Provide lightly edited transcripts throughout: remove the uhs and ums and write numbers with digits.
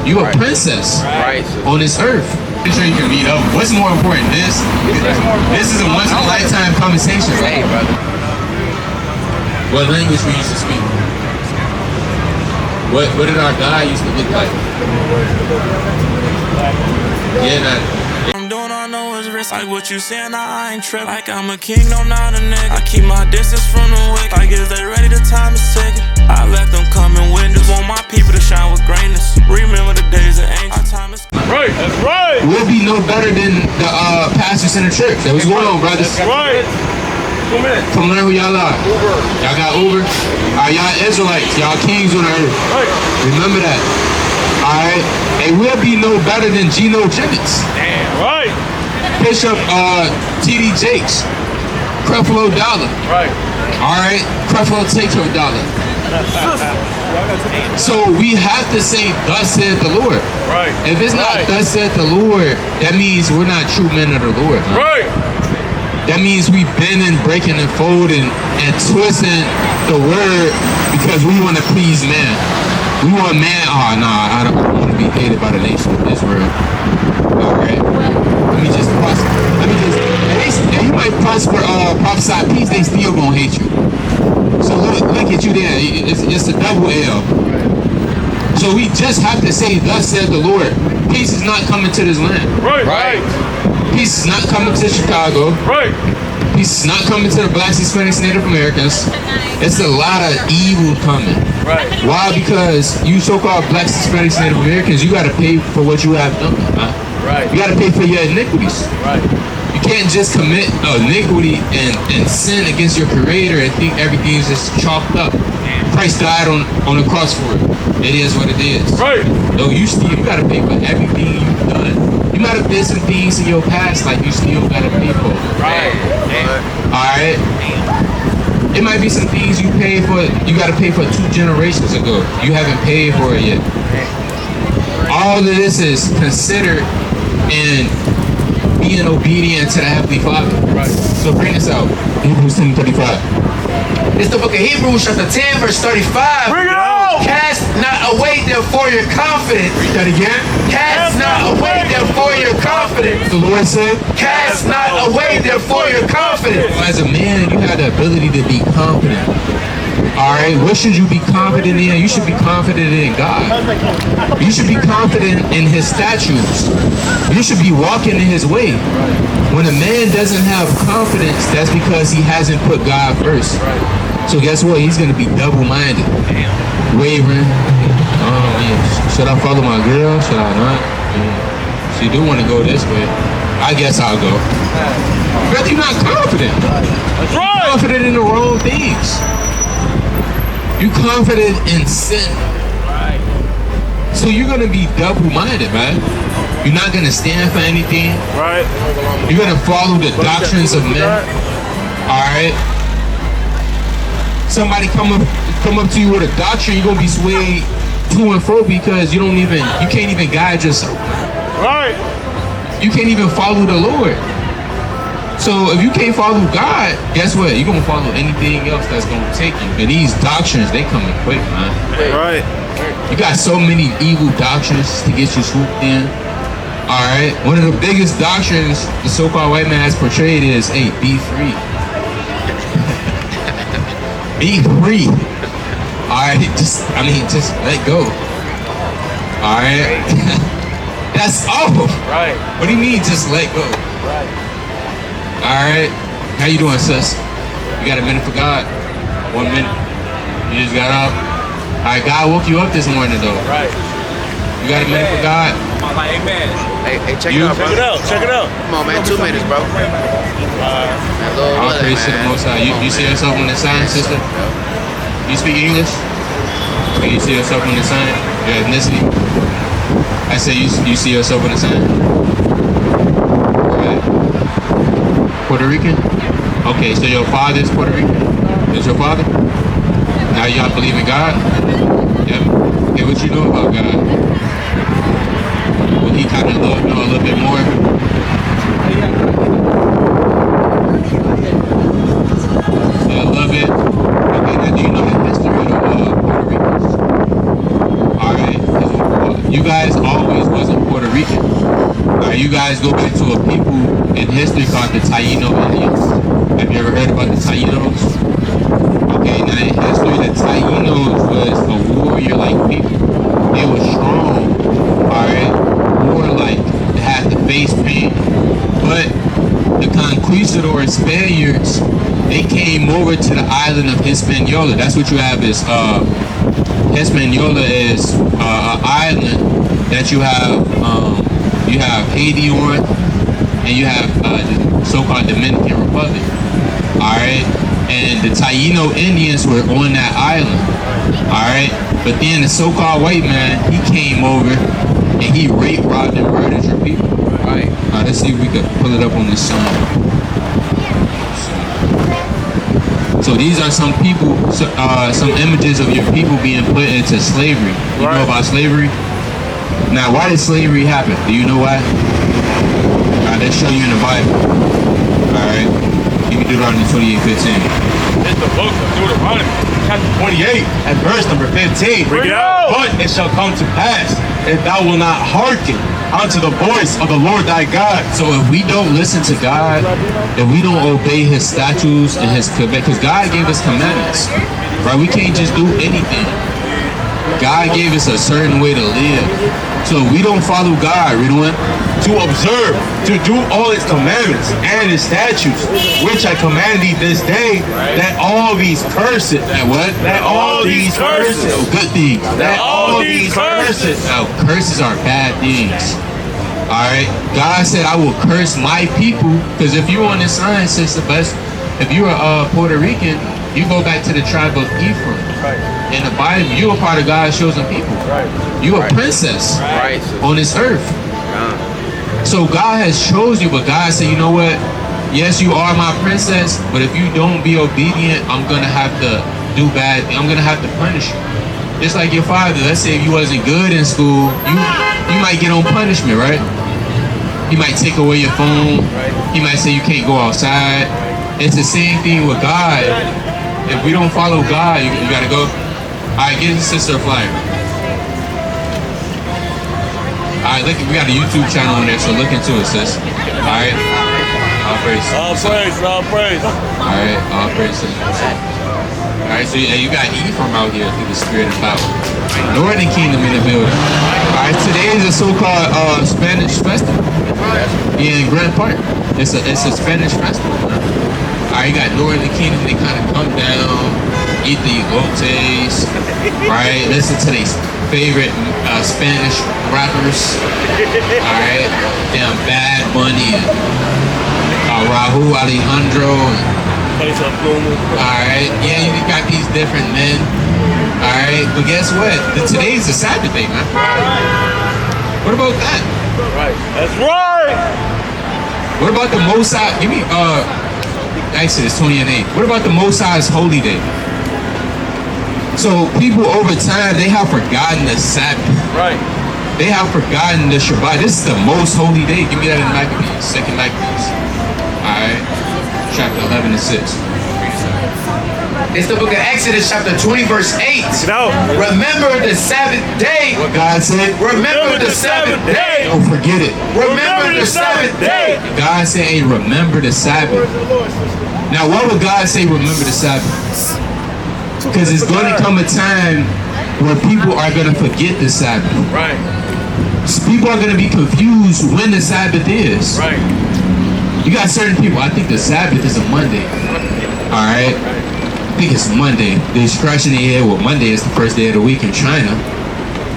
You a princess on this earth. I'm sure you can read up. What's more important? This is a once in a lifetime conversation. Hey, brother. What language we used to speak? What did our God used to look like? I'm doing all I know is risk. Like what you saying, I ain't tripping. Like I'm a king, no, not a nigga. I keep my distance from the wicked. Like is they ready? The time is ticking. I let them come and witness. Want my people to shine with greatness. Remember the days of angel. Our time is right. That's right. We'll be no better than the pastors in the church. That was going on, brothers. That's right. Come learn who y'all are. Y'all got Uber. Y'all Israelites. Y'all kings on the earth. Right. Remember that. Alright? And we'll be no better than Geno Jennings. Damn right. Bishop T.D. Jakes. Creflo Dollar. Right. Alright? Creflo take your dollar. So we have to say, thus saith the Lord. Right. If it's not thus saith the Lord, that means we're not true men of the Lord. Man. Right. That means we bending, breaking, and folding and twisting the word because we want to please man. We want man. Oh, nah, I don't want to be hated by the nation of Israel. All right. Let me just prosper. You might prosper, prophesy peace, they still gonna hate you. So look at you there. It's a double L. So we just have to say, thus said the Lord. Peace is not coming to this land. Right. Peace is not coming to Chicago. Right. Peace is not coming to the Blacks, Hispanics, Native Americans. It's a lot of evil coming. Right. Why? Because you so-called Blacks, Hispanics, Native Americans, you got to pay for what you have done. Right. You got to pay for your iniquities. Right. You can't just commit iniquity and sin against your Creator and think everything's just chalked up. Christ died on the cross for it. It is what it is. Right. No, you got to pay for everything you've done. You might have did some things in your past, like you still got to pay for. Right. All right. It might be some things you paid for. You got to pay for 2 generations ago. You haven't paid for it yet. All of this is considered in being obedient to the Heavenly Father. Right. So bring this out. Hebrews 10:35. It's the book of Hebrews, chapter 10, verse 35. Bring it out! Cast not away therefore your confidence. Read that again. Cast not away therefore your confidence. The Lord said, cast not away therefore your confidence. As a man, you have the ability to be confident. Alright, what should you be confident in? You should be confident in God. You should be confident in His statutes. You should be walking in His way. When a man doesn't have confidence, that's because he hasn't put God first. So guess what? He's going to be double-minded. Wavering. Oh, man. Should I follow my girl? Should I not? She do want to go this way. I guess I'll go. But you're not confident. That's right. You're confident in the wrong things. You're confident in sin. Right. So you're going to be double-minded, man. You're not going to stand for anything. Right. You're going to follow the doctrines of men. All right? Somebody come up to you with a doctrine, you're going to be swayed to and fro because you can't even guide yourself. Right. You can't even follow the Lord. So if you can't follow God, guess what? You're going to follow anything else that's going to take you. And these doctrines, they coming quick, man. Right. You got so many evil doctrines to get you swooped in. Alright? One of the biggest doctrines the so-called white man has portrayed is, hey, be free. Be free. Alright? Just let go. Alright? That's awful. Right. What do you mean, just let go? Right. Alright? How you doing, sis? You got a minute for God? 1 minute. You just got up. Alright, God woke you up this morning, though. Right. You got a minute for God? Amen. Hey, check it out, bro. Check it out. Come on, man. 2 minutes, bro. All praise to the Most High. You see yourself on the sign, sister? You speak English? So you see yourself on the sign? Your ethnicity? I say you see yourself on the sign? Right. Puerto Rican? Okay, so your father is Puerto Rican? Is your father? Now y'all believe in God? Yep. Hey, what you know about God? Well, he kind of know a little bit more. A little bit. Okay, now do you know the history of Puerto Ricans? Alright. You you guys always wasn't Puerto Rican. You guys go back to a people in history called the Taino Indians. Have you ever heard about the Tainos? Okay, now in history, the Tainos was a warrior-like people. They were strong, alright? Warlike. They had the face paint. But the conquistador Spaniards, they came over to the island of Hispaniola. That's what you have is, Hispaniola is an island that you have Haiti on, and you have the so-called Dominican Republic. Alright? And the Taino Indians were on that island. Alright? But then the so-called white man, he came over and he raped, robbed, and murdered your people. Right? Let's see if we could pull it up on this song. So these are some people, some images of your people being put into slavery. You know about slavery? Now, why did slavery happen? Do you know why? Let's show you in the Bible. Alright? You can do it on the 28:15. It's the book of Deuteronomy, chapter 28, and verse number 15. Bring it out. But it shall come to pass, if thou wilt not hearken unto the voice of the Lord thy God. So if we don't listen to God, if we don't obey his statutes and his commandments, because God gave us commandments, right? We can't just do anything. God gave us a certain way to live. So if we don't follow God, read on. To observe, to do all his commandments and his statutes, which I command thee this day, that all these curses, That what? that all these curses, Good things. that all these curses. Now, curses are bad things. Alright? God said, I will curse my people. Because if you're on this sign, sister, if you're a Puerto Rican, you go back to the tribe of Ephraim. In the Bible, you're a part of God's chosen people. You're a princess on this earth. So God has chose you, but God said, you know what? Yes, you are my princess, but if you don't be obedient, I'm going to have to do bad. I'm going to have to punish you. Just like your father. Let's say if you wasn't good in school, you might get on punishment, right? He might take away your phone. He might say you can't go outside. It's the same thing with God. If we don't follow God, you got to go. All right, give the sister a flyer. Alright, look, we got a YouTube channel on there, so look into it, sis. Alright? All praise. All praise, all praise. Alright, all praise. Alright, so you got Ephraim out here through the spirit of power. Northern Kingdom in the building. Alright, today is a so-called Spanish festival. In Grand Park. It's a Spanish festival. Alright, you got Northern Kingdom, they kind of come down, eat the elotes, right? Listen to these favorite Spanish rappers. Alright, damn Bad Bunny and Raul Alejandro. Alright, yeah, you got these different men. Alright, but guess what? Today's the Sabbath day, man. What about that? That's right. What about the Most High? Give me Exodus 20:8. What about the Most High's holy day? So people over time, they have forgotten the Sabbath. Right. They have forgotten the Shabbat. This is the most holy day. Give me that in Maccabees, 2nd Maccabees. Alright. Chapter 11 and 6. It's the book of Exodus, chapter 20, verse 8. No. Remember the Sabbath day. What God said? Remember the Sabbath day. Don't forget it. Remember the Sabbath day. God said, hey, remember the Sabbath. Now, why would God say remember the Sabbath? Because it's going to come a time where people are going to forget the Sabbath. Right. People are going to be confused when the Sabbath is. Right. You got certain people, I think the Sabbath is a Monday. Alright? I think it's Monday. They're scratching their head, well, Monday is the first day of the week in China.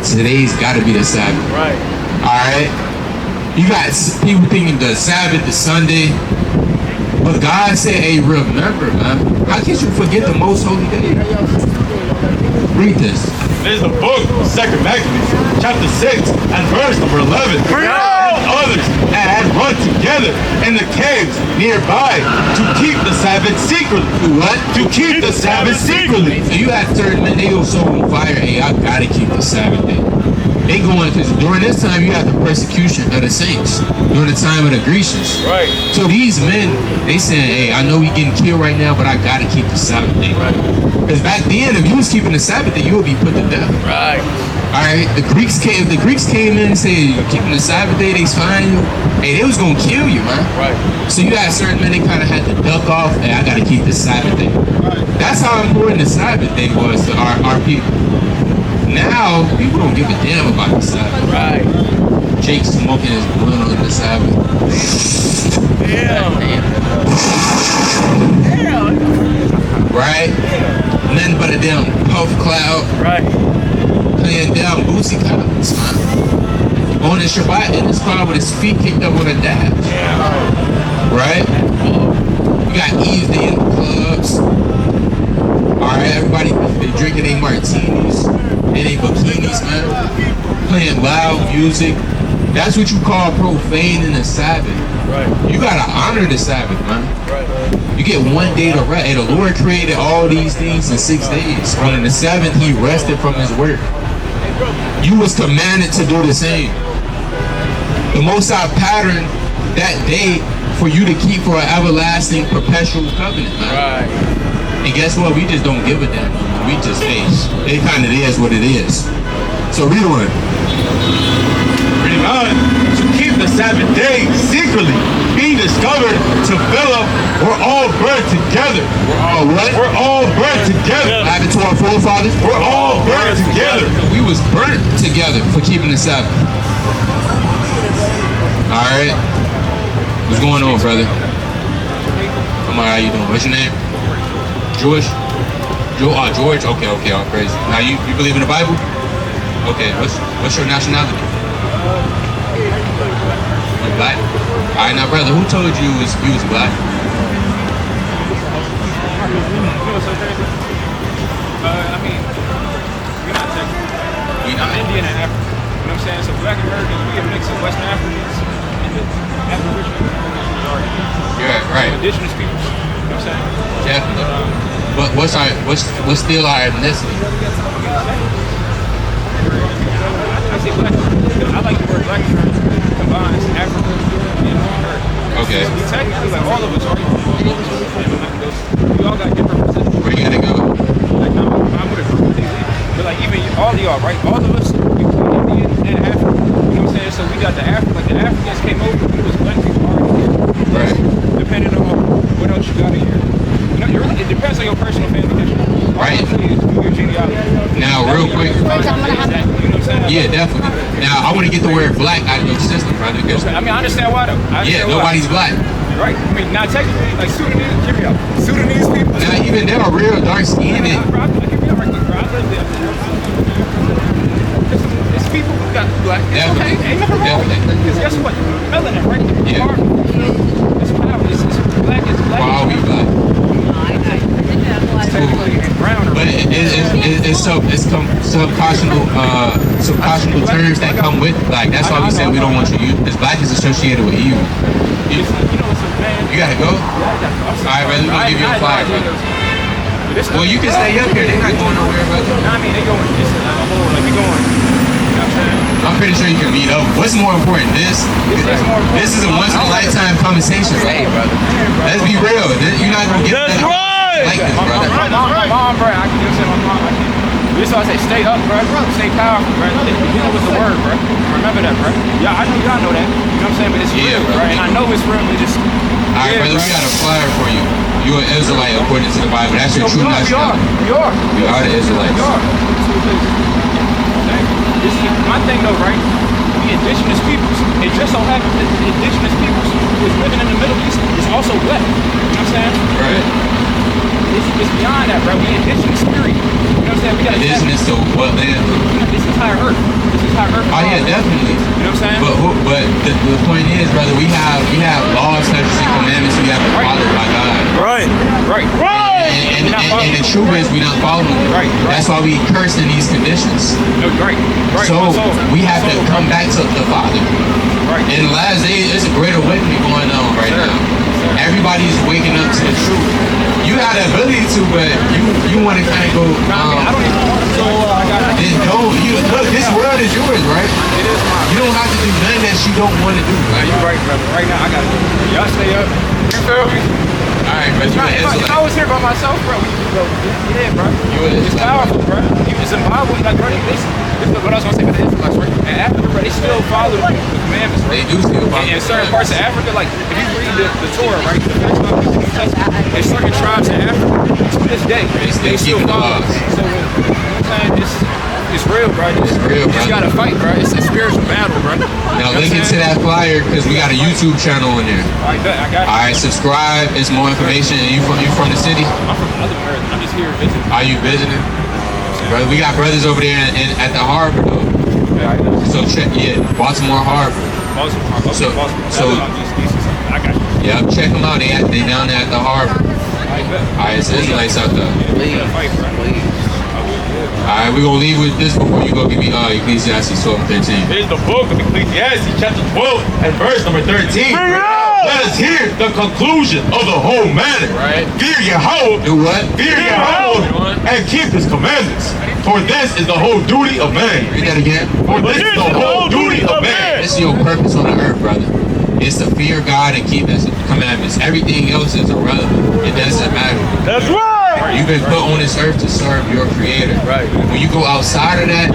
Today's got to be the Sabbath. Right. Alright? You got people thinking the Sabbath is Sunday. But God said, hey, remember, man. How can you forget the most holy day? Read this. This is the book of 2nd Maccabees, chapter 6, and verse number 11. And others had run together in the caves nearby to keep the Sabbath secretly. What? To keep the Sabbath secretly. So you have certain men, they go so on fire, hey, I gotta keep the Sabbath day. They going, because during this time you have the persecution of the saints. During the time of the Grecians. Right. So these men, they saying, hey, I know we getting killed right now, but I gotta keep the Sabbath day. Because back then, if you was keeping the Sabbath day, you would be put to death. Right. All right, the Greeks came. The Greeks came in and said, "You keeping the Sabbath day, they find you." Hey, they was gonna kill you, man. Right. So you got certain men, they kind of had to duck off. Hey, I gotta keep the Sabbath day. Right. That's how important the Sabbath day was to our people. Now people don't give a damn about the Sabbath. Right. Jake smoking his blunt on the Sabbath. Right? Nothing but a damn puff cloud. Right. Playing down Boosie Collins. On the Shabbat in his car with his feet kicked up on a dash. Right? You got Eve's Day in the clubs. Alright, everybody they drinking their martinis and their bikinis, man. Playing loud music. That's what you call profaning the Sabbath. Right. You gotta honor the Sabbath, man. Right. You get 1 day to rest. Hey, the Lord created all these things in 6 days. On the seventh, He rested from His work. You was commanded to do the same. The Most High patterned that day for you to keep for an everlasting, perpetual covenant, man. Right. And guess what? We just don't give a damn. We just, hey, it kind of is what it is. So read on. Reading on. To keep the Sabbath day secretly, being discovered to Philip, we're all burned together. We're all what? We're all burned together. What happened to our forefathers? We're all burned together. We was burnt together for keeping the Sabbath. All right. What's going on, brother? Come on, how you doing? What's your name? George? George? Okay, all crazy. Now you believe in the Bible? Okay, what's your nationality? You black? All right, now brother, who told you you was black? I mean, we're not Texas. I'm Indian and African. You know what I'm saying? So black Americans, we a mix of West Africans and the Aboriginal majority. Yeah, right. Indigenous peoples. You know what I'm saying? Definitely. But what's still our ethnicity? I say black. I like the word black because it combines Africa and America. Okay. So technically, like all of us are. We all got different positions. Where you gonna go? Like I'm with a group of these, but like even all of y'all, right? All of us, we Indian and African. You know what I'm saying? So we got the Africans came over. We was black people already here. Right. Depending on what else you got in here. You know, it depends on your personal family history. Right. Your genealogy. Now, real quick. You know what I'm saying? Yeah, definitely. Now, I want to get the word black out of your system, brother. I mean, I understand why though. Yeah, nobody's black. Right. I mean, not technically, like Sudanese, hear me out. Sudanese people. Now, even they are real dark skinned. I can be right there, bro. I live there. It's people who got black. It's Definitely. okay. Ain't nothing wrong with it. Because guess what? Melanin, right? Yeah. It's power. It's black. It's black. Why are we black? It's technically brown. But it's subconscionable terms that come with black. That's why we said we don't want you to use, because black is associated with evil. You know, it's a man. You gotta go? Alright, brother, we're gonna give you a flyer, brother. Well, you can stay up here. They're not going nowhere, brother. I mean, they going. It's a whole, like, they going. You know what I'm saying? I'm pretty sure you can meet up. What's more important? This is a once in a lifetime conversation, Hey, brother. brother. Let's be real. You're not gonna get that like this, brother. My mom, bro. I can just say my mom. This is why I say stay up, bro. Stay powerful, bro. You know what's the word, bro. Remember that, bro. Yeah, I know y'all know that. You know what I'm saying? But it's real, bro. And I know it's real. But just alright, brother. We got a flyer for you. You're an Israelite according to the Bible. That's your true nationality. We are. You are the Israelites. We are. This is my thing, though, right? The indigenous peoples. It just so happens that the indigenous peoples who is living in the Middle East is also black. You know what I'm saying? Right. It's beyond that, bro. We indigenous spirit. You know what I'm saying? We got indigenous to what land? This entire earth. This entire earth. Oh yeah, definitely. You know what I'm saying? But the point is, brother, we have laws, statutes, and commandments we have to follow by God. Right. And the truth is, we not following them. Right. That's why we curse in these conditions. No, right. So we have to come back to the Father. Right. In the last days, there's a great awakening going on right now. Everybody's waking up to the truth. You have the ability to, but you want to kind of go. I don't even want to go. Then don't. Look, this world is yours, right? It is mine. You don't have to do nothing that you don't want to do. Right? You're right, brother. Right now, I got to do it. Y'all stay up. You feel me? All right, but If I was here by myself, bro, we could go. Yeah, bro. You is. It's powerful, bro. It's in Bible. Like, bro, What I was gonna say about the Israelites, right? In Africa, bro, they still follow the commandments, right? They do still follow In the certain parts of Africa, like if you read the Torah, right? There's certain tribes in Africa to this day, They still keep the follow. laws. So you know what I'm saying, it's real, bro. It's real, You just bro. gotta fight, bro. It's a spiritual battle, bro. Now link it to that flyer because we got a YouTube channel on there. I bet, I got it. All right, subscribe. It's more information. And you from the city? I'm from other Earth. I'm just here visiting. Are you visiting? Brother, we got brothers over there at the harbor though. Yeah, I know. So check, Baltimore Harbor. Baltimore. Okay, So- Baltimore. so- I got you. Yeah, check them out. They down there at the harbor. I bet. All right, it's Israelites out there. Please. Fight, bro. Please. All right, we're gonna leave with this before you go give me Ecclesiastes 12:13. Here's the book of Ecclesiastes, chapter 12 and verse number 13. Let us hear the conclusion of the whole matter. Right. Fear Yahweh, Do what? fear Yahweh, and keep his commandments. For this is the whole duty of man. Read that again. For this is the whole duty of man. This is your purpose on the earth, brother. It's to fear God and keep His commandments. Everything else is irrelevant. It doesn't matter. That's right. You've been put on this earth to serve your Creator. Right. When you go outside of that,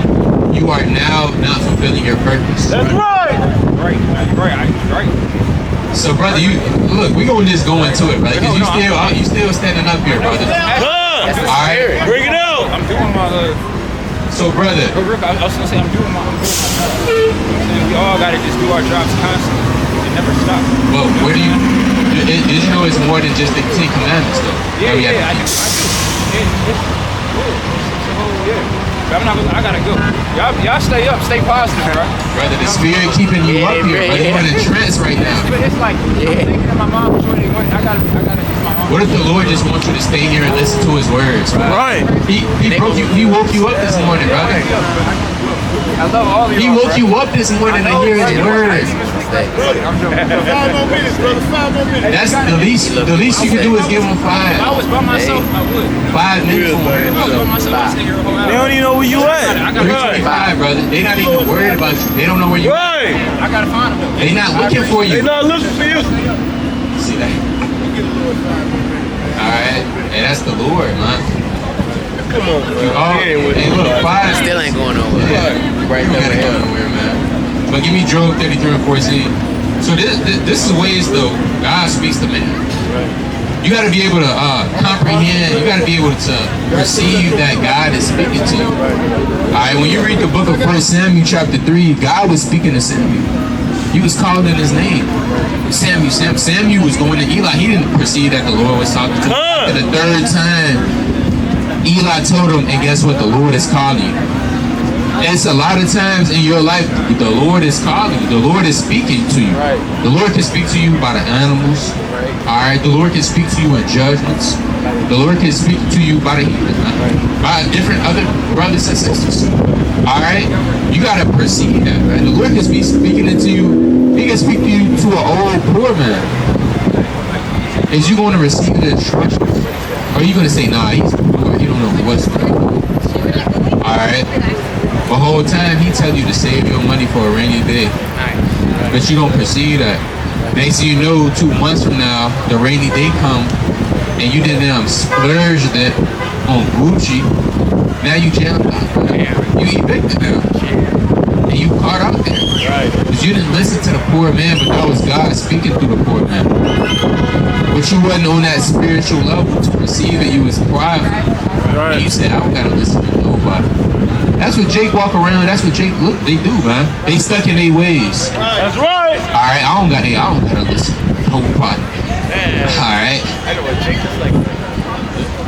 you are now not fulfilling your purpose. That's right. Right. So, brother, look. We gonna just go into it, brother. Cause you still standing up here, brother. All right. Bring it out. I'm doing my So, brother, Rick, I was gonna say I'm doing my job. We all gotta just do our jobs constantly. It never stops. but where do you? Did you know it's more than just the 10 Commandments, though? Yeah, That we have I to do. keep. It's a whole, But I'm not gonna, I gotta go. Y'all stay up, stay positive, bro. Brother, the Spirit keeping you up here, brother. You're in a trance right now. But it's like, I'm thinking of my mom was really one. I gotta do my mom. What if the Lord just wants you to stay here and listen to His words, bro? Right. He woke you up this morning, brother. I love all of you. He woke you up this morning to hear His words. I'm joking. 5 more minutes, brother. 5 more minutes. That's the least you can do is give Him If I was by myself, I would. 5 minutes. If I was by myself, I'd stay here a whole hour. They don't even know where you at. I gotta find 325, brother. They not even worried about you. They don't know where you. Right. I gotta find them. They not looking for They you. not looking for you. See that? All right, and that's the Lord, man. Come on, bro. Oh, hey, look, 5. Still ain't going nowhere. Yeah. Right You gotta there. go nowhere, man. But give me Job 33 and 14. So this is ways though God speaks to man. You got to be able to comprehend. You got to be able to perceive that God is speaking to you. All right. When you read the book of 1 Samuel chapter 3, God was speaking to Samuel. He was calling his name. Samuel. Samuel was going to Eli. He didn't perceive that the Lord was talking to him. And the third time, Eli told him, and guess what? The Lord is calling you. It's a lot of times in your life, the Lord is calling you. The Lord is speaking to you. Right. The Lord can speak to you by the animals. All right. The Lord can speak to you in judgments. The Lord can speak to you by the heathen, by different other brothers and sisters. All right. You gotta perceive that, right? The Lord can be speaking into you. He can speak to you to an old poor man. Is you going to receive the instructions, or are you going to say, nah, he's poor. He don't know what's going on. All right. The whole time he tell you to save your money for a rainy day, but you don't perceive that. Next thing you know, 2 months from now, the rainy day come, and you didn't splurge it on Gucci. Now you jammed out. You evicted now, and you caught out there. Because you didn't listen to the poor man, but that was God speaking through the poor man. But you wasn't on that spiritual level to perceive it. You was private. And you said, I don't gotta listen to nobody. That's what Jake walk around. That's what Jake look. They do, man. They stuck in their ways. That's right. All right, I don't gotta listen to nobody. All right. I know what Jake is like.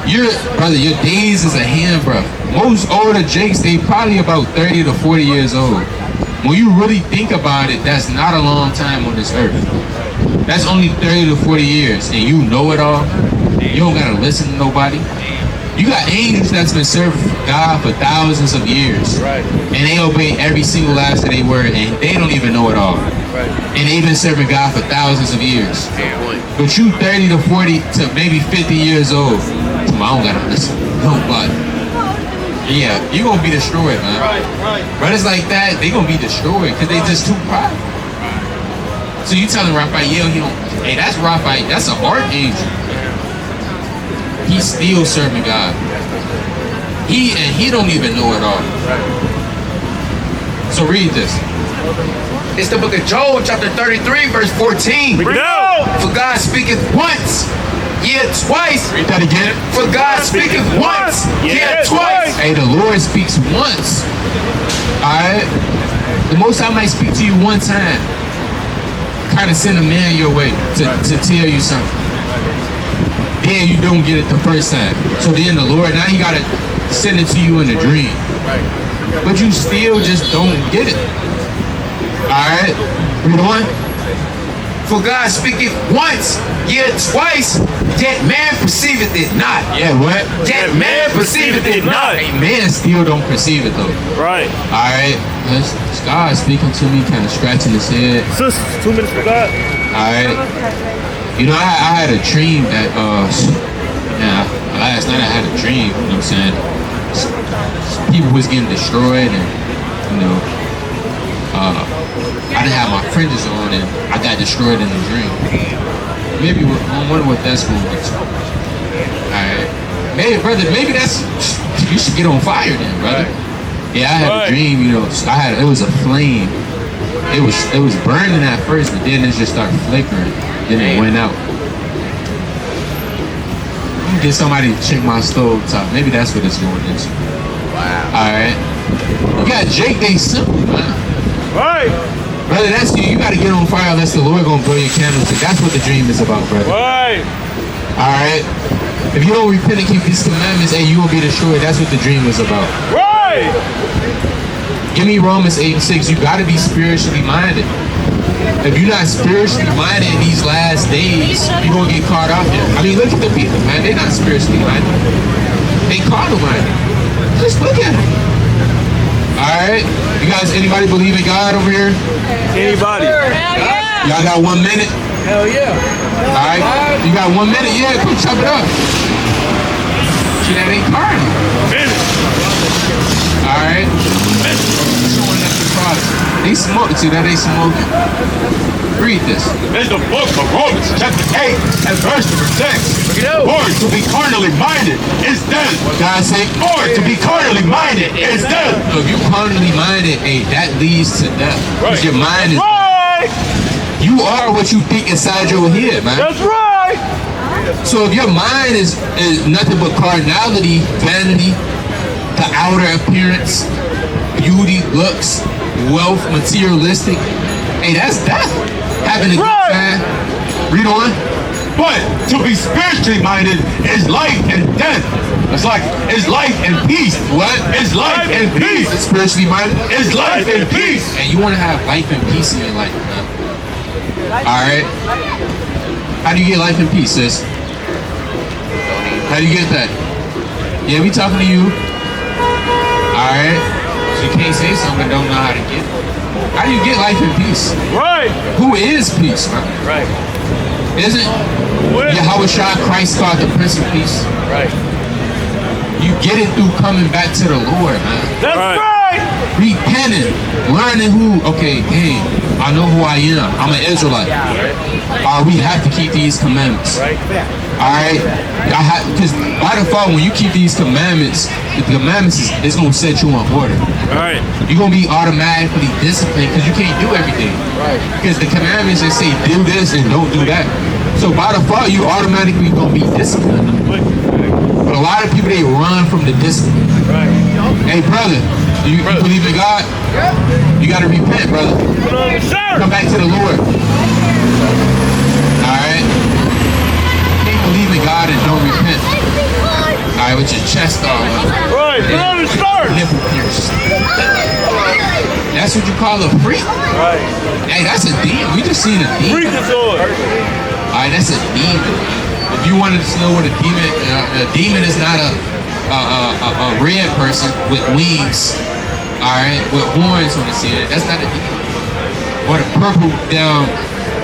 Your days is a hand, bro. Most older Jakes, they probably about 30 to 40 years old. When you really think about it, that's not a long time on this earth. That's only 30 to 40 years, and you know it all. You don't gotta listen to nobody. You got angels that's been serving God for thousands of years. Right. And they obey every single last of their word, and they don't even know it all. Right. And they've been serving God for thousands of years. Fair point. But you 30 to 40 to maybe 50 years old, I don't gotta listen to nobody. Yeah, you gonna be destroyed, man. Right. Brothers like that, they gonna be destroyed because they just too prideful. So you telling Raphael, hey, that's Raphael, that's an archangel. He's still serving God. He don't even know it all. So read this. It's the book of Job, chapter 33, verse 14. Bring it out. For God speaketh once, yet twice. Read that again. For God speaketh once, yet twice. Hey, the Lord speaks once. Alright? The Most High might speak to you one time. Kind of send a man your way to tell you something. Then you don't get it the first time. So then the Lord, now he got to send it to you in a dream. But you still just don't get it. Alright? Read on. For God speaketh once, yet twice, yet man perceiveth it not. Yeah, what? Yet man perceiveth it not. Hey, man still don't perceive it though. Right. Alright? This God speaking to me, kind of scratching his head. Sis, 2 minutes for God. Alright? You know, I had a dream that, last night I had a dream, you know what I'm saying? People was getting destroyed and, you know, I didn't have my fringes on and I got destroyed in the dream. Maybe, I wonder what that's going to be. Alright. Maybe, brother, maybe that's, you should get on fire then, brother. Yeah, I had a dream, you know, it was a flame. It was burning at first, but then it just started flickering. Then it went out. I'm gonna get somebody to check my stove top. Maybe that's what it's going into. Wow. Alright. You got Jake, they simple, man. Right. Brother, that's you. You gotta get on fire unless the Lord gonna blow your candlestick. That's what the dream is about, brother. Right. Alright. If you don't repent and keep these commandments, hey, you will be destroyed. That's what the dream is about. Right. Give me Romans 8:6. You gotta be spiritually minded. If you're not spiritually minded in these last days, you're gonna get caught up here. I mean, look at the people, man. They're not spiritually minded. They carnal minded. Just look at them. Alright? You guys, anybody believe in God over here? Anybody? Y'all got 1 minute? Hell yeah. Alright? You got 1 minute? Yeah, quick, chop it up. See, that ain't carnal. Alright? Showing up the product. They smoking. See that they smoking. Read this. It's the book of Romans, chapter 8, and verse number 6. Or to be carnally minded is death. God say, Or to be carnally minded is death. so if you carnally minded, hey, that leads to death. Because your mind is, Right. you are what you think inside your head, man. That's right. So if your mind is nothing but carnality, vanity, the outer appearance, beauty, looks, wealth, materialistic, hey, that's death. Having a good time. Read on. But to be spiritually minded is life and death. It's life and peace. What? It's life and peace. Spiritually minded. It's life and peace. And you want to have life and peace in your life, man. Alright? How do you get life and peace, sis? How do you get that? Yeah, we talking to you. Alright? So you can't say something but don't know how to get it. How do you get life and peace? Right. Who is peace, man? Right. Isn't Yahweh Shah Christ called the Prince of Peace? Right. You get it through coming back to the Lord, man. That's right. Repenting, learning who, okay, hey, I know who I am. I'm an Israelite. We have to keep these commandments. Right. Alright? Because by default, when you keep these commandments, the commandments is going to set you on order. Right. You're going to be automatically disciplined because you can't do everything. Right. Because the commandments just say do this and don't do that. So by default, you automatically going to be disciplined. But a lot of people, they run from the discipline. Right. Hey, brother, you believe in God? You got to repent, brother. Come back to the Lord. Alright? You can't believe in God and don't repent. Alright, with your chest all up. Right. Nipple pierced. That's what you call a freak? Right. Hey, that's a demon. We just seen a demon. Alright, that's a demon. If you wanted to know what a demon is not a red person with wings, alright, with horns on his head. That's not a demon. Or the purple down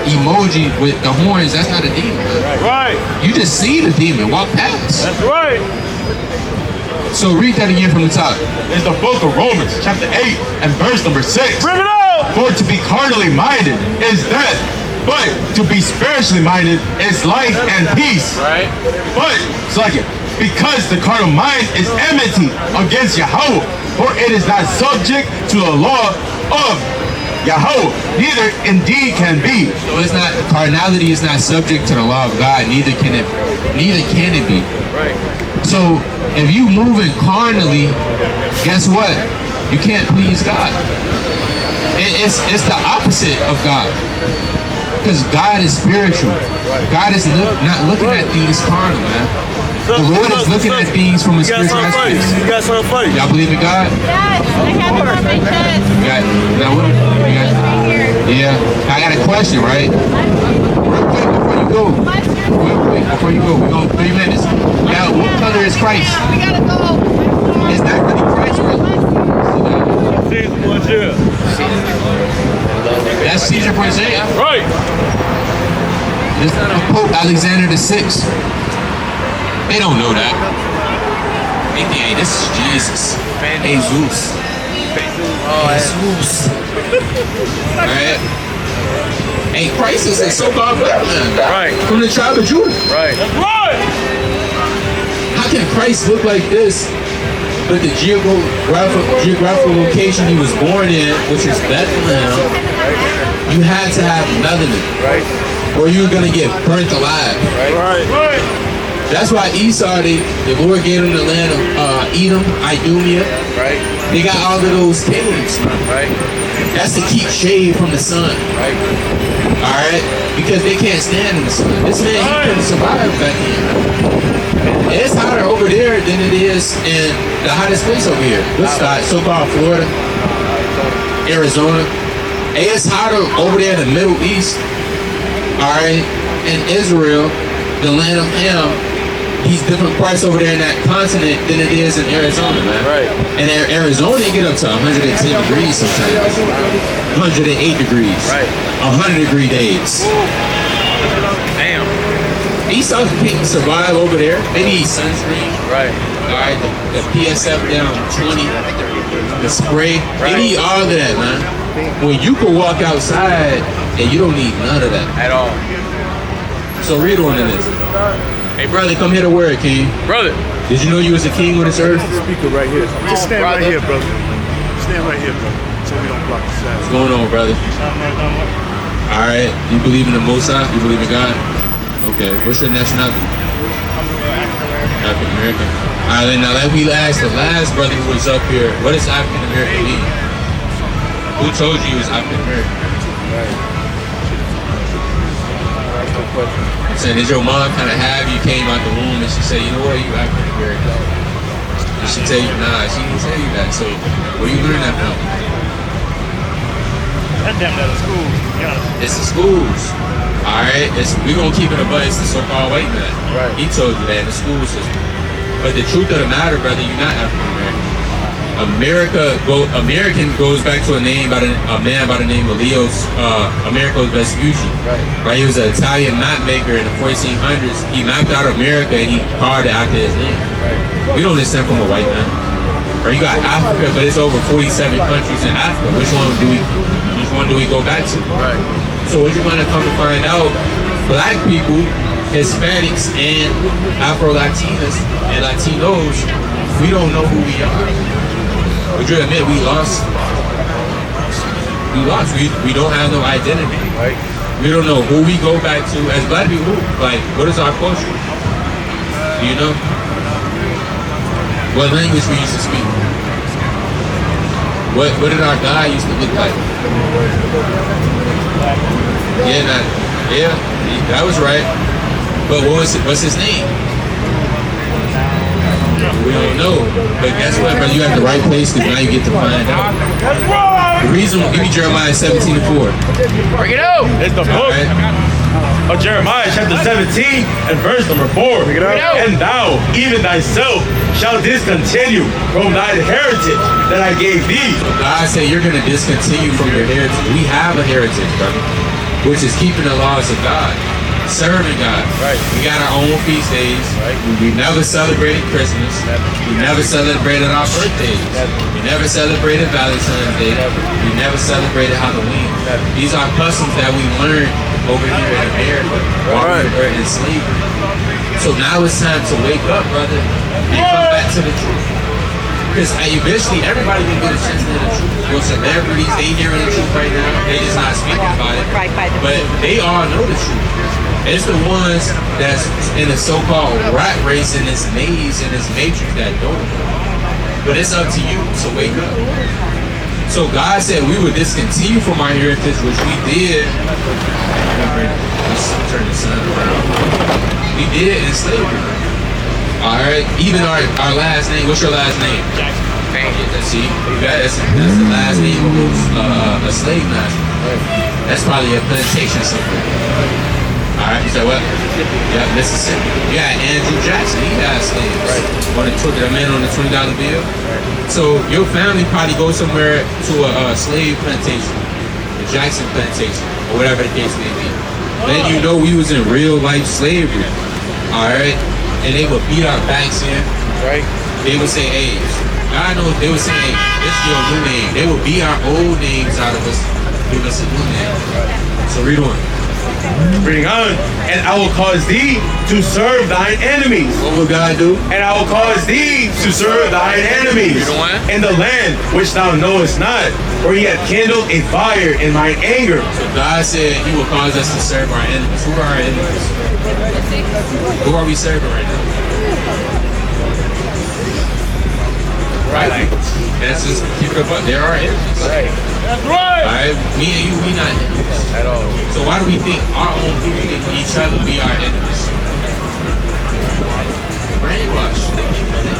emoji with the horns, that's not a demon. Right. You just see the demon walk past. That's right. So read that again from the top. It's the book of Romans, chapter 8, and verse number 6. Bring it out. For to be carnally minded is death, but to be spiritually minded is life and peace. Right. But, it's like it, because the carnal mind is enmity against Yahweh, for it is not subject to the law, of Yahweh, neither indeed can be. So it's not, carnality is not subject to the law of God, neither can it be. Right. So if you moving carnally, guess what? You can't please God. It's the opposite of God. Because God is spiritual. God is not looking at things carnal, man. The Lord is looking at things from a spiritual aspect. You got something funny. Y'all believe in God? Yes, I have it on my chest. Yeah. I got a question, right? Real quick before you go. We're going 3 minutes. Now, what color is Christ? We gotta go. Is that really Christ, right? Season 1 year. That's Caesar Isaiah. Right. This is Pope Alexander VI. They don't know that. They think, hey, this is Jesus. Jesus. Jesus. Alright? Hey, Christ is a so-called black man. Right. From the tribe of Judah. Right. Right. How can Christ look like this, but the geographical location he was born in, which is Bethlehem, you had to have melanin. Right. Or you were going to get burnt alive. Right. Right. That's why Esau, the Lord gave him the land of Edom, Idumea. Right. They got all of those caves. Right. That's to keep shade from the sun. Right. Alright? Because they can't stand in the sun. This man, he couldn't survive back then. It's hotter over there than it is in the hottest place over here. What's that? So-called Florida, Arizona. It's hotter over there in the Middle East. Alright? In Israel, the land of Ham, he's different parts over there in that continent than it is in Arizona, man. Right. And Arizona, they get up to 110 degrees sometimes. 108 degrees. Right. 100-degree days. Damn. Esau can't survive over there. They need sunscreen. Right. Alright, the PSF down 20. The spray. They need all of that, man. When you can walk outside and you don't need none of that. At all. So read on in this. Hey brother, come here to word, king. Brother. Did you know you was the king on this earth? Speaker right here. Just stand right here, brother. Stand right here, brother. So we don't block the side. What's going on, brother? Alright, you believe in the Most High? You believe in God? Okay, what's your nationality? African American. Alright, now let me ask the last brother who was up here, what does African American mean? Who told you he was African American? I'm saying, did your mom kind of have you came out the womb and she said, you know what, you African American? Did she tell you, nah, she didn't tell you that. So, where you learn that from? That damn out of school, to be honest. It's the schools. Alright, we're gonna keep it above, it's the so-called white man. Right. He told you that in the school system. But the truth of the matter, brother, you're not African American. American goes back to a man by the name of Amerigo Vespucci. Right. He was an Italian map maker in the 1400s. He mapped out America and he carved it after his name. Right. We don't descend from a white man. Or you got Africa, but it's over 47 countries in Africa. Which one do we go back to? Right. So what you're gonna come to find out, black people, Hispanics, and Afro-Latinas and Latinos, we don't know who we are. Would you admit we lost? We lost. We don't have no identity. Right. We don't know who we go back to as black people. Like, what is our culture? Do you know? What language we used to speak? What did our God used to look like? Yeah, that was right. But what's his name? We don't know. But guess what, brother? You at the right place because now you get to find out. The reason, give me Jeremiah 17:4. Bring it out. It's the book of Jeremiah chapter 17 and verse number 4. Bring it out. And thou, even thyself, shalt discontinue from thy heritage that I gave thee. So God said you're going to discontinue from your heritage. We have a heritage, brother, which is keeping the laws of God. Serving God. Right. We got our own feast days. Right. We never celebrated Christmas. We never celebrated our birthdays. We never celebrated Valentine's Day. We never celebrated Halloween. These are customs that we learned over here in America while we were in slavery. So now it's time to wake up, brother, and come back to the truth. Because eventually everybody will get a chance to hear the truth. Your celebrities, they hearing the truth right now. They just not speaking about it. But they all know the truth. It's the ones that's in the so-called rat race in this maze, in this matrix that don't. But it's up to you to wake up. So God said we would discontinue from our heritage, which we did. Let's turn the sun around. We did in slavery. Alright, even our last name. What's your last name? Jackson. See, that's the last name of a slave master. That's probably a plantation somewhere. Alright, you said what? Yeah, Mississippi. You got Andrew Jackson, he got slaves. Right. The man on the $20 bill. So your family probably goes somewhere to a slave plantation, the Jackson plantation, or whatever the case may be. Then you know we was in real life slavery. Alright? And they would beat our backs in. Right. They would say, hey, God knows, they would say, hey, this is your new name. They would beat our old names out of us, give us a new name. So read on. Reading on, and I will cause thee to serve thine enemies. What will God do? And I will cause thee to serve thine enemies in the land which thou knowest not, for he hath kindled a fire in mine anger. So God said he will cause us to serve our enemies. Who are our enemies? Who are we serving right now? Right. That's just keep it up. There are enemies. Right. That's right. Alright, me and you, we not enemies at all. So why do we think our own people can each other be our enemies? Brainwashed.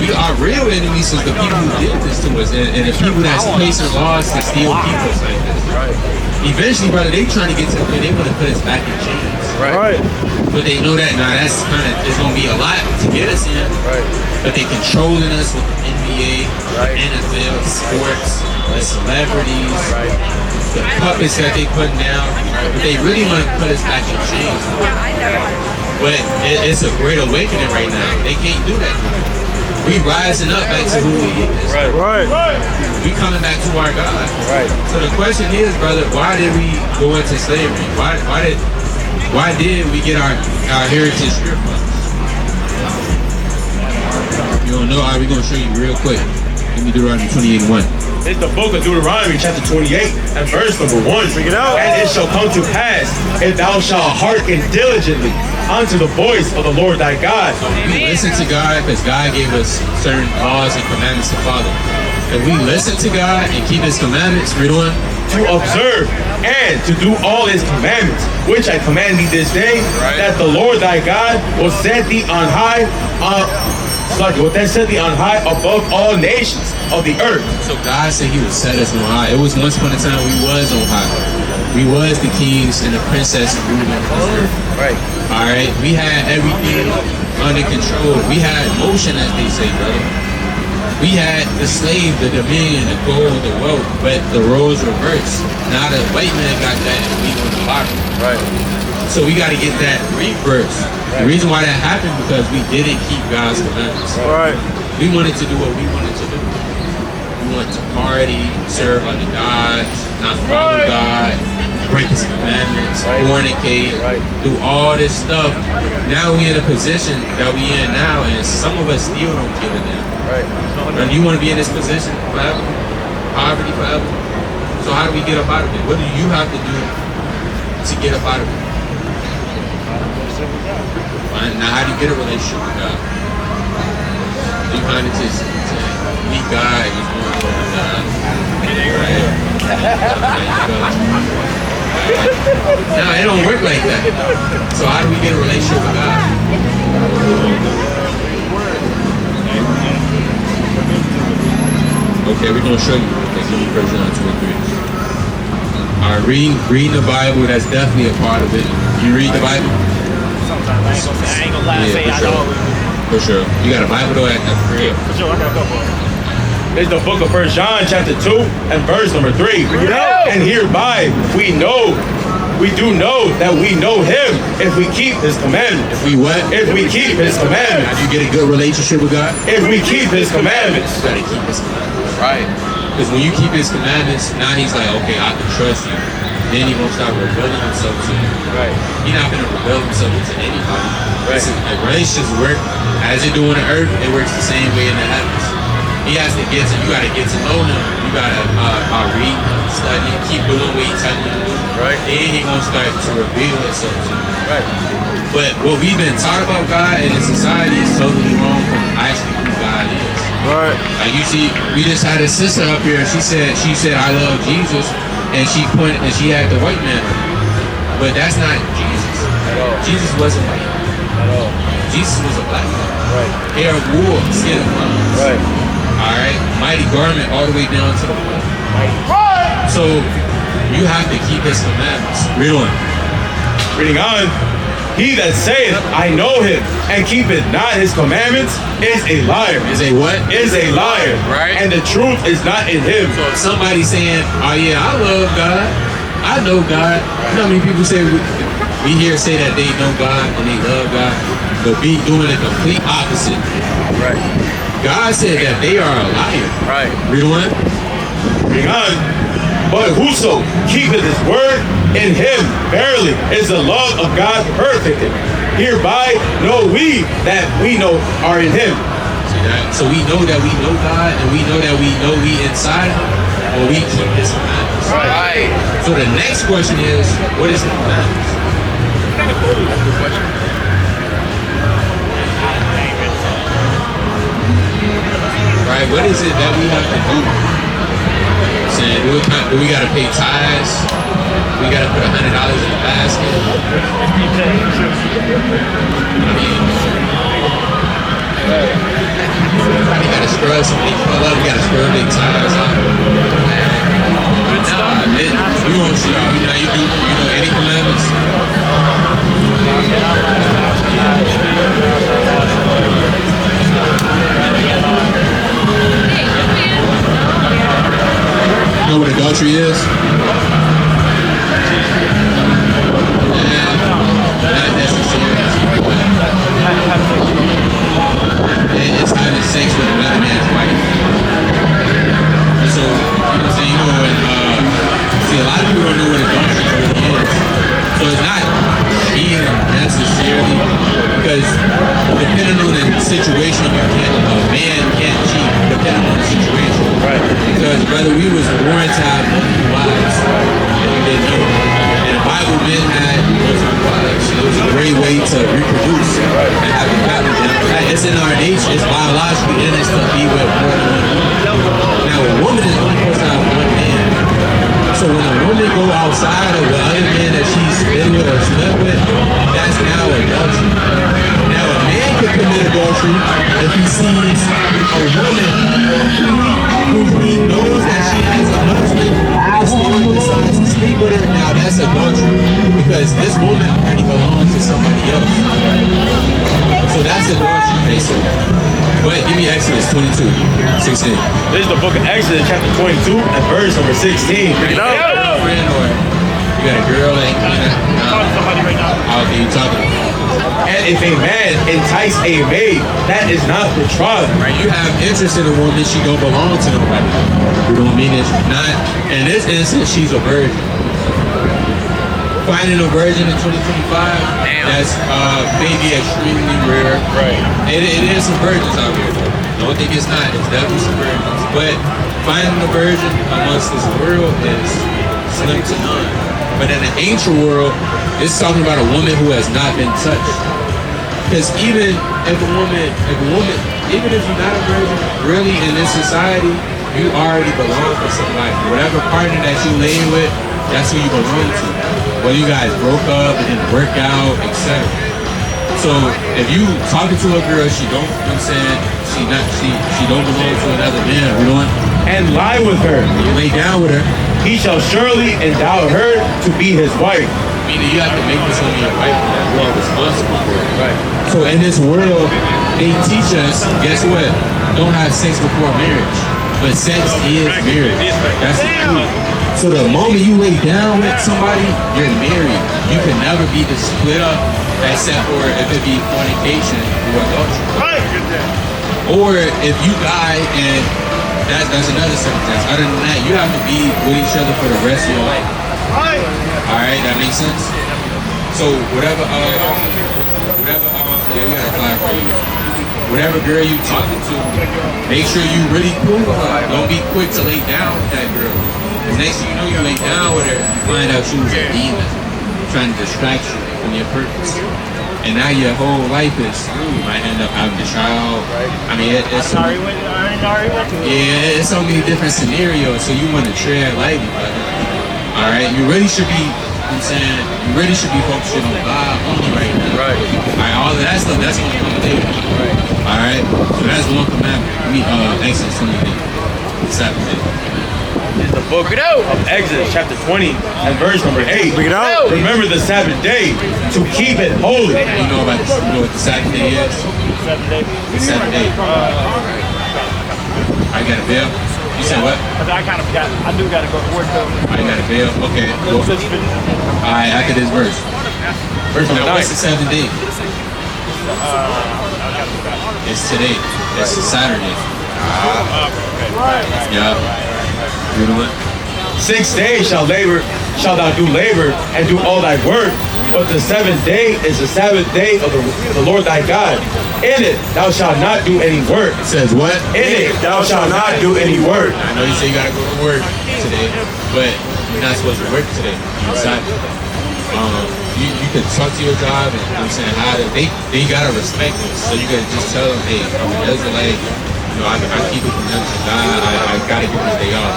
We are real enemies is the people who did this to us, and the people that's placing laws to steal people like this. Right. Eventually, brother, they trying to get to the point they want to put us back in chains. Right. But they know that now that's kind of it's gonna be a lot to get us in. Right. But they controlling us with the NBA, the NFL, sports, the celebrities, the puppets that they putting down. But they really want to put us back in chains. But it's a great awakening right now. They can't do that. We rising up back to who we is. Right. We coming back to our God. Right. So the question is, brother, why did we go into slavery? Why did we get our heritage stripped from us? You don't know? We're going to show you real quick. Give me Deuteronomy 28:1. It's the book of Deuteronomy, chapter 28, and verse number 1. Bring it out. And it shall come to pass, if thou shalt hearken diligently unto the voice of the Lord thy God. So we listen to God because God gave us certain laws and commandments to follow. If we listen to God and keep his commandments, read on. To observe and to do all his commandments, which I command thee this day, that the Lord thy God will set thee on high, above all nations of the earth. So God said he would set us on high. It was once upon a time we was on high. We was the kings and the princess ruling this earth. Right. Alright. We had everything under control. We had motion, as they say, brother. We had the slave, the dominion, the gold, the wealth, but the roles reversed. Now the white man got that and we on the bottom. Right. So we got to get that reverse. Right. The reason why that happened because we didn't keep God's commandments. Right. We wanted to do what we wanted to do. We wanted to party, serve other gods, not follow God, break his commandments, fornicate, do all this stuff. Now we in a position that we in now, and some of us still don't give a damn. Right. And you want to be in this position forever? Poverty forever? So how do we get up out of it? What do you have to do to get up out of it? Now how do you get a relationship with God? You kind of just meet God and just want to with God. Right? No, it don't work like that. So how do we get a relationship with God? Okay, we're going to show you. Okay, give me 1 John 2:3. All right, reading the Bible, that's definitely a part of it. You read the Bible? Sometimes. I ain't gonna lie and say I don't. For sure. You got a Bible though at the crib? For sure, I got a couple. It's the book of 1 John, chapter 2, and verse number 3. And hereby we do know that we know him if we keep his commandments. If we what? If we keep his commandments. You get a good relationship with God? If we keep his commandments. You gotta keep his commandments. Right. Because when you keep his commandments, now he's like, okay, I can trust you. Then he won't start revealing himself to you. Right. He's not gonna reveal himself to anybody. Right. Listen, relationships work as it do on the earth, it works the same way in the heavens. He has to get to, you gotta get to know him. You gotta read, study, keep doing what he's telling you to do. Right. Then he gonna start to reveal himself to you. Right. But what we've been taught about God in this society is totally wrong from actually who God is. Right. Like you see, we just had a sister up here. She said I love Jesus, and she pointed and she had the white man. But that's not Jesus. At all. Jesus wasn't white. At all. Jesus was a black man. Right. Hair of wool, skin of bronze. Right. All right, mighty garment all the way down to the foot. Right. So you have to keep his commandments. Read on. Reading on. He that saith, I know him, and keepeth not his commandments, is a liar. Is a what? Is a liar. Right. And the truth is not in him. So if somebody's saying, oh yeah, I love God, I know God. You know how many people say, we hear say that they know God and they love God, but be doing the complete opposite. Right. God said that they are a liar. Right. Read on. Reading on. But whoso keepeth his word, in him verily is the love of God perfected. Hereby know we that we know are in him. See that? So we know that we know God, and we know that we know we inside him, or we keep his commandments. Right. So the next question is, what is the commandments? Good question. Right? What is it that we have to do? Saying, do we got to pay tithes? We got to put $100 in the basket? I mean, we got to scrub somebody pull up. We got to scrub their tires out. Nah, we won't see you know, you know any commandments? You know what adultery is? Not necessarily. It's having sex with another man's wife. And so, you know what I'm saying? You know what, see, a lot of people don't know what adultery really is. So it's not cheating necessarily, because depending on the situation, a man can't cheat depending on the situation. Right. Because brother, we was born to have multiple wives, and you didn't know. And the Bible men had multiple wives. It was a great way to reproduce and have a family. It's in our nature. It's biologically in us to be with more than one woman. Now a woman is only supposed to have one man. So when a woman go outside of the other man that she's been with or slept with, that's now adultery. Now a man can commit adultery if he sees a woman who he knows that she has a husband and still decides to sleep with her. Now that's adultery, because this woman already belongs to somebody else. So that's adultery, basically. But give me Exodus 22, 16. This is the book of Exodus, chapter 22, and verse number 16. You got a girlfriend or you got a girl that Talk to somebody right now. how can you talk about? And if a man entice a maid, that is not betrothed. Right, you have interest in a woman, she don't belong to nobody. You don't mean it's not. In this instance, she's a virgin. Finding a virgin in 2025, that's maybe extremely rare. Right. It is some virgins out here. Don't think it's not. It's definitely some virgins. But finding a virgin amongst this world is slim to none. But in the ancient world, it's talking about a woman who has not been touched. Because even if a woman, even if you're not a virgin, really in this society, you already belong to somebody. Whatever partner that you lay with, that's who you belong to. Whether you guys broke up and didn't work out, etc. So if you talking to a girl, she don't, you know what I'm saying, she don't belong to another man, you know what? And lie with her. You lay down with her, He shall surely endow her to be his wife. meaning you have to make this woman your wife that you are responsible for it. Right. So in this world, they teach us, guess what? Don't have sex before marriage. But sex is marriage. That's the truth. So the moment you lay down with somebody, you're married. You can never be split up except for if it be fornication or adultery. Or if you die and that's another circumstance. Other than that, you have to be with each other for the rest of your life. Alright, that makes sense? So whatever, yeah, we got a flag for you. whatever girl you talking to, make sure you really cool with her. Don't be quick to lay down with that girl. Because next thing you know, you lay down with her, you find out she was a demon trying to distract you from your purpose. And now your whole life is screwed. You might end up having a child. I mean, it's so many different scenarios. So you want to tread lightly, brother. All right, you really should be. I'm saying you really should be focusing on God only right now. Right. All right, all of that stuff that's gonna come later. Right. All right. So that's one commandment. Exodus 20 day, Sabbath day. Is the book of Exodus chapter 20 and verse number 8. Remember the Sabbath day to keep it holy. You know about this, you know what the Sabbath day is? The Sabbath day. I got a bill. You said what? I do gotta go to work though. I got a bill. Okay. Well, all right. After this verse. Verse number 9. What's the 7th day? It's today. It's Saturday. Yeah. You know what? 6 days shall thou do labor and do all thy work, but the 7th day is the Sabbath day of the Lord thy God. In it thou shalt not do any work. It says what? In it thou shalt not do any work. I know you say you gotta go to work today, but you're not supposed to work today. You can talk to your job and I'm saying they gotta respect this. So you gotta just tell them, hey, I'm an Israelite. You know, I keep it from them to God. I gotta give this day off.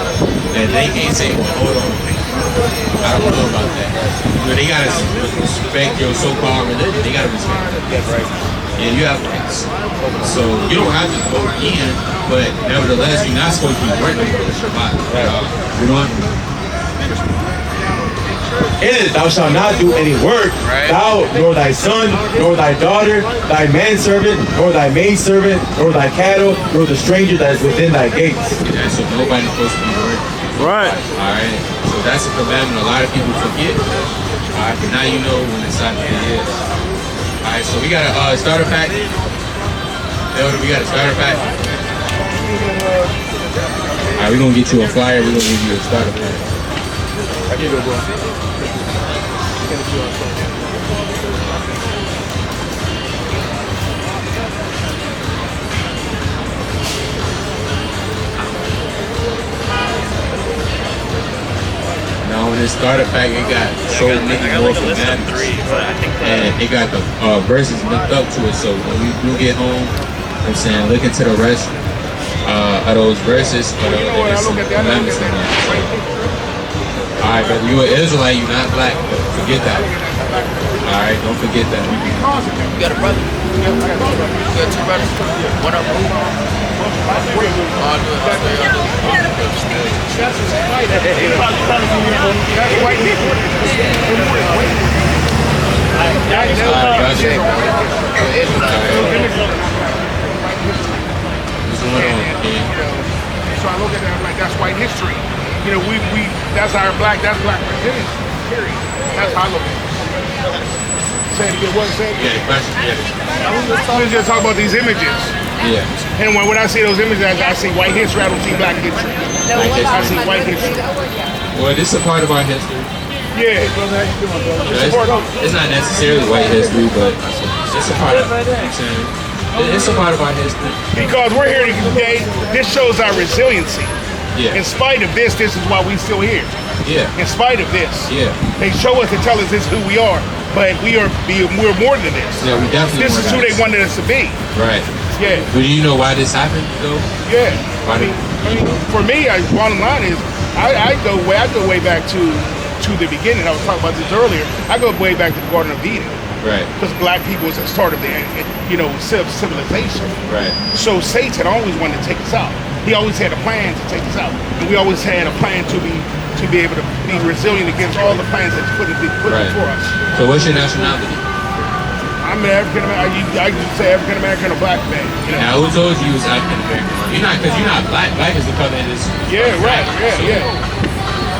And they can't say, well, hold on. I don't know about that. You know, they gotta respect your so-called religion. They gotta respect that. That's right. Yeah, you have rights. So you don't have to go in, but nevertheless, you're not supposed to be working for the Shabbat. You know what? In it thou shalt not do any work, thou, nor thy son, nor thy daughter, thy manservant, nor thy maidservant, nor thy cattle, nor the stranger that is within thy gates. Yeah, so nobody's supposed to be working. Right. Alright, so that's a commandment a lot of people forget. Alright, but now you know when the Sabbath day is. Alright, so we got a starter pack. Elder, we got a starter pack. Alright, we're gonna get you a flyer, we're gonna give you a starter pack. I can go, bro. Now in this starter pack, it got so many more commandments, and it got the verses linked up to it. So when we do get home, I'm saying look into the rest of those verses, but there's some commandments in there. So. Alright, brother, you an Israelite, you not black. Forget that. Alright, don't forget that. You got a brother? You got two brothers? One of them? So I look at that like that's white history. You know, that's black Resiliency, period. That's how I look at it. Say it again, what it said? Yeah, the question, yeah. We're just talking about these images. Yeah. And when I see those images, I see white history, I don't see black history. I see white history. Well, this is a part of our history. Yeah. It's not necessarily white history, but it's a part of it. It's a part of our history. Because we're here today, this shows our resiliency. Yeah. In spite of this is why we still here. Yeah. In spite of this. Yeah. They show us and tell us this is who we are, but we're more than this. Yeah, we definitely. This is who they wanted us to be. Right. Yeah. But do you know why this happened though? Yeah. Why for me, bottom line is, I go way back to the beginning. I was talking about this earlier. I go way back to the Garden of Eden. Right. Because black people was the start of the civilization. Right. So Satan always wanted to take us out. He always had a plan to take us out, and we always had a plan to be able to be resilient against all the plans that's put before us. So what's your nationality? I'm an African American. I can say African American or black man. You know? Now who told you was African American? Because you're not black. Black is the color in this. Yeah, right. Yeah.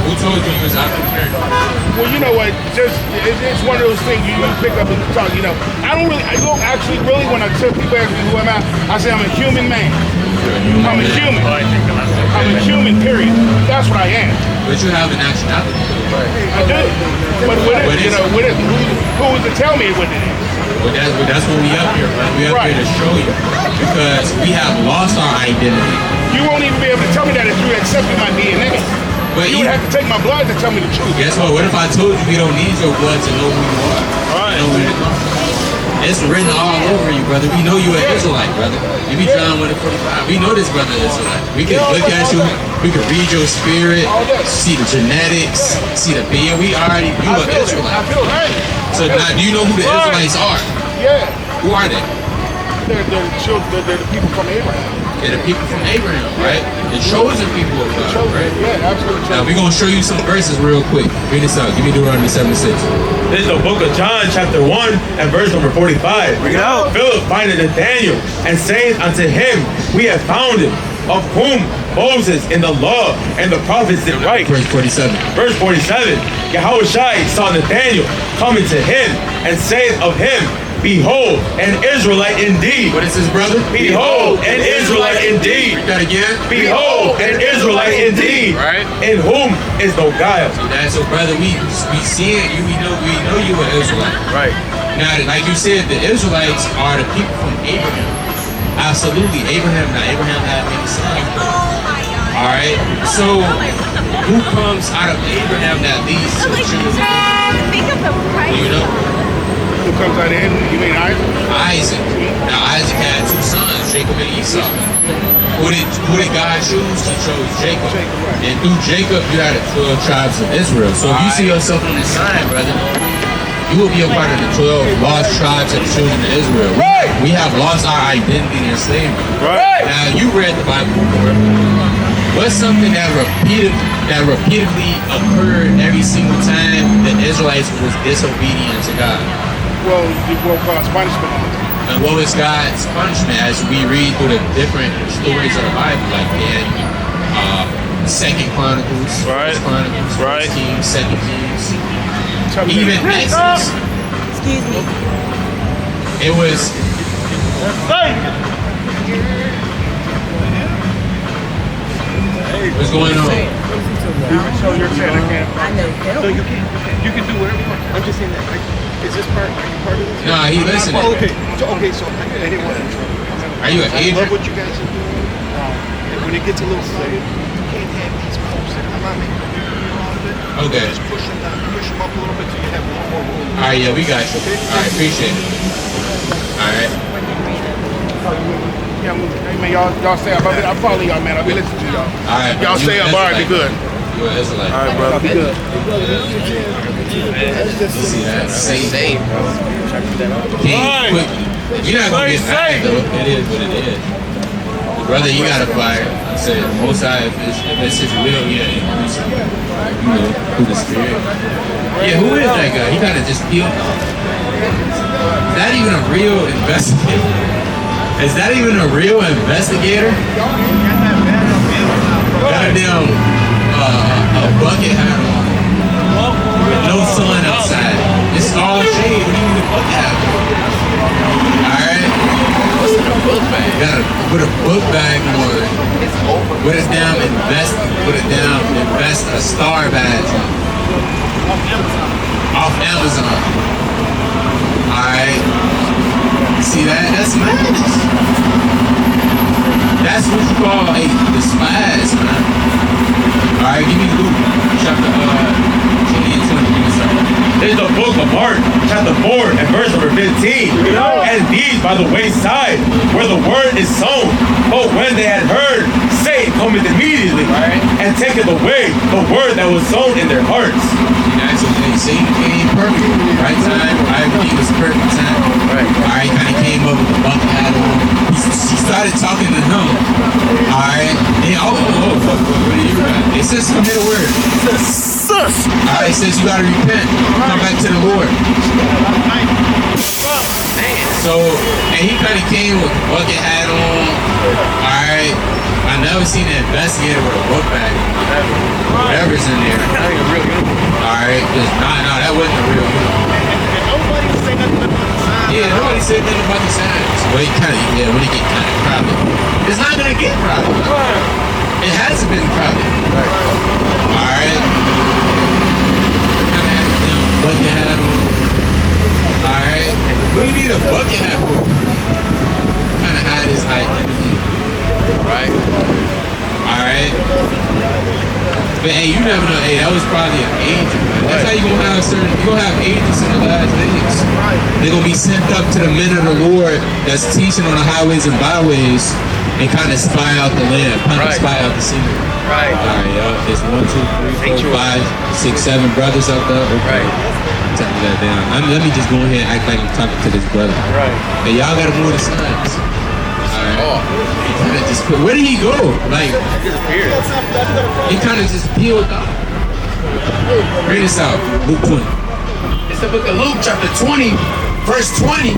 Who told you was African American? Well, you know what? It's one of those things you pick up and talk. You know, I don't actually really when I tell people ask me who am I say I'm a human man. I'm a human. I'm a human, period. That's what I am. But you have a nationality. I do. But who is to tell me what it is? That's what we up here, man. We up here to show you. Because we have lost our identity. You won't even be able to tell me that if you accepted my DNA. But you would have to take my blood to tell me the truth. Guess what? What if I told you we don't need your blood to know who you are? Right. Know where to come from? It's written all over you, brother. We know you're an Israelite, brother. You be John 1:45. We know this brother is Israelite. We can look at you. We can read your spirit, see the genetics, see the being. We already, you are Israelite. I feel right. So now, do you know who the Israelites are? Yeah. Who are they? They're the children. They're the people from Abraham. They're the people from Abraham, right? The chosen people of God, right? Yeah, absolutely. Now we're gonna show you some verses real quick. Read this out. Give me Deuteronomy 7:6. This is the book of John, chapter 1, and verse number 45. Bring it out. Philip findeth Nathanael, and saying unto him, We have found him, of whom Moses in the law and the prophets did write. Verse 47. Verse 47. Yahushua saw Nathanael coming to him, and saith of him, Behold, an Israelite indeed. What is this, brother? Behold, an Israelite indeed. Read that again. Behold, an Israelite indeed. Right. In whom is no guile. So brother, we see it. We know you an Israelite. Right. Now, like you said, the Israelites are the people from Abraham. Absolutely, Abraham. Now, Abraham had many sons. All right. So, who comes out of Abraham that leads to the children of Israel? Do you know? Who comes out of him? You mean Isaac? Isaac. Now Isaac had two sons, Jacob and Esau. Who did God choose? He chose Jacob. And through Jacob, you had the 12 tribes of Israel. So if you see yourself on this sign, brother, you will be a part of the 12 lost tribes of the children of Israel. We have lost our identity in slavery. Right. Now you read the Bible before. What's something that repeatedly occurred every single time the Israelites was disobedient to God? Well, you will cause punishment. And what was God's punishment as we read through the different stories of the Bible, like Daniel, Second Chronicles, Right. First Chronicles, Right. First Kings, Second Kings, Tell me even that. Exodus. Excuse me. It was what's going on? So you're saying I can't. I know. So you can do whatever you want. I'm just saying that. Is this part? Are you part of this? Nah, he listening. So I didn't want to. Are you an I love agent? what you guys are doing. And when it gets a little silly, you can't have these posts. I'm not making a big deal out of it. Okay. Just push them down, push them up a little bit so you have a little more room. All right, yeah, we got you. All right, appreciate it. All right. Yeah, hey man, y'all stay up. I follow y'all, man. I'll be listening to y'all. All right. Y'all You stay up. an All right, be Israelite. good. You an Israelite. All right, brother. Be good. You see that? Same. Right. King quickly. You're not gonna get mad though. It is what it is. Brother, you got a fire. I said, Most High, if it's His will, yeah, increase it. You know, through the Spirit. Yeah, who is that guy? He kind of just peeled off. Is that even a real investigator? Is that even a real investigator? Goddamn, a bucket hat on. With no sun outside. It's all shade. What do you need a bucket hat for? Alright? What's in a book bag? Gotta put a book bag on. Put it down, invest a star badge on. Off Amazon. Alright. See that? That's madness. That's what you call a despise, man. Alright, give me Luke chapter 20 and 20. This is the book of Mark, chapter 4, and verse number 15. And these by the wayside, where the word is sown. But when they had heard, Satan cometh immediately, and taketh away the word that was sown in their hearts. That's what they say. Satan came perfect. Right time, right? He was perfect time. Right. Alright, kind of came up with the bucket hat on. He started talking to him. Alright. What do you got? It says come to the word. Alright, it says you gotta repent. Come back to the Lord. So, and he kind of came with a bucket hat on. Alright. I never seen an investigator with a book bag. Whatever's in there. Alright, that wasn't a real Yeah, nobody said nothing about the signs. Well, when it get kind of crowded. It's not gonna get crowded. It hasn't been crowded. Alright. Bucket hat on. Alright. you need a bucket hat for? Kind of hide his height. Right? Alright. But hey, you never know. Hey, that was probably an angel. Man. That's how you gonna have angels in the last days. They're gonna be sent up to the men of the Lord that's teaching on the highways and byways and kind of spy out the land, spy out the scenery. Right. Alright, y'all. It's 1, 2, 3, 4, 5, 6, 7 brothers up there. Okay. Right. Take that down. Let me just go ahead and act like I'm talking to this brother. Right. Hey, y'all gotta move the sons. Alright. Just put, where did he go? Like, he kind of just peeled up. Bring this out. Luke 20. It's the book of Luke, chapter 20, verse 20.